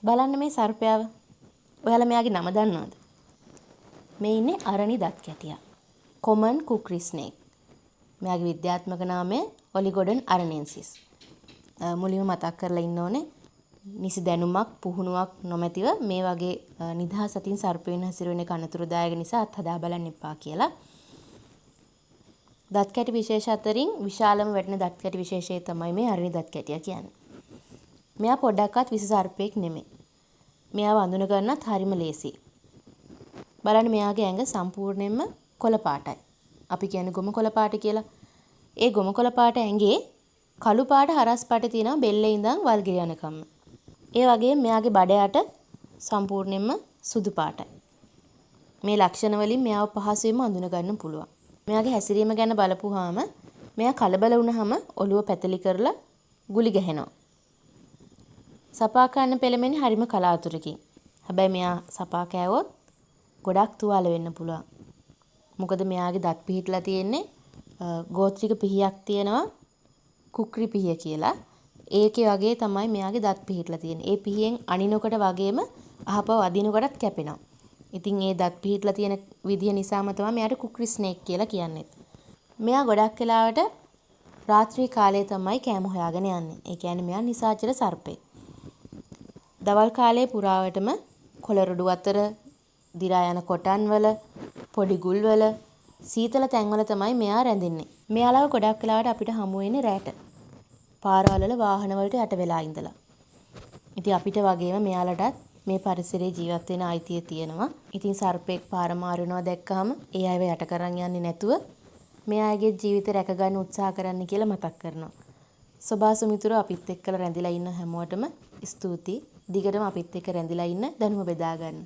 බලන්න මේ සර්පයාව. ඔයාලා මෙයාගේ නම දන්නවද? මේ ඉන්නේ අරණි දත් කැටියා. common kukri snake. මෙයාගේ විද්‍යාත්මක නාමය ඔලිගොඩන් අරනෙන්සිස්. මුලින්ම මතක් කරලා ඉන්න ඕනේ නිසි දැනුමක් පුහුණුවක් නොමැතිව මේ වගේ නිදහස් අතින් සර්පයන් හැසිරෙන එක අනතුරුදායක නිසා අත්හදා බලන්න එපා කියලා. දත් කැටි විශේෂ අතරින් විශාලම වැටෙන දත් කැටි විශේෂය තමයි මේ අරණි දත් කැටියා කියන්නේ. මෙයා පොඩ්ඩක්වත් විස සර්පෙක් නෙමෙයි. මෙයාව අඳුන ගන්නත් හරිම ලේසියි. බලන්න මෙයාගේ ඇඟ සම්පූර්ණයෙන්ම කොළ පාටයි. අපි කියන්නේ ගොම කොළ පාට කියලා. ඒ ගොම කොළ පාට ඇඟේ කළු පාට හරස් පාට තියෙනවා බෙල්ලේ ඉඳන් වල්ගිර යනකම්. ඒ වගේම මෙයාගේ බඩ යට සම්පූර්ණයෙන්ම සුදු පාටයි. මේ ලක්ෂණ වලින් මෙයාව පහසුවෙන්ම අඳුන ගන්න පුළුවන්. මෙයාගේ හැසිරීම ගැන බලපුවාම මෙයා කලබල වුණාම ඔළුව පැතලි කරලා ගුලි ගහනවා. සපා කන්න පෙළඹෙන්නේ හරිම කලාතුරකින්. හැබැයි මෙයා සපා කෑවොත් ගොඩක් තුවාල වෙන්න පුළුවන්. මොකද මෙයාගේ දත් පිහිටලා තියෙන්නේ ගෝත්‍රික පිහියක් තියෙනවා කුක්‍රි පිහිය කියලා. ඒකේ වගේ තමයි මෙයාගේ දත් පිහිටලා තියෙන්නේ. ඒ පිහියෙන් අනිනකොට වගේම අහපව අදිනකොටත් කැපෙනවා. ඉතින් ඒ දත් පිහිටලා තියෙන විදිය නිසාම තමයි මෙයාට කුක්‍රි ස්නේක් කියලා කියන්නේ. මෙයා ගොඩක් වෙලාවට රාත්‍රී කාලයේ තමයි කෑම හොයාගෙන යන්නේ. ඒ කියන්නේ මෙයා නිසාචර සර්පෙක්. දවල් කාලයේ පුරාවටම කොළරොඩු අතර දිරා යන කොටන් වල පොඩි ගුල් වල සීතල තැන්වල තමයි මෙයා රැඳෙන්නේ. මෙයාලව ගොඩක් වෙලාවට අපිට හමු වෙන්නේ රැට. පාරවල් වල වාහන වලට යට වෙලා ඉඳලා. ඉතින් අපිට වගේම මෙයාලටත් මේ පරිසරයේ ජීවත් වෙන අයිතිය තියෙනවා. ඉතින් සර්පෙක් පාර මාරුනවා දැක්කහම ඒ අයව යට කරන් යන්නේ නැතුව මෙයාගේ ජීවිත රැක ගන්න උත්සාහ කරන්න කියලා මතක් කරනවා. සොබාසුමිතුරු අපිත් එක්කලා රැඳිලා ඉන්න හැමෝටම ස්තුතියි. දිගටම අපිත් එක්ක රැඳිලා ඉන්න දැනුම බෙදා ගන්න.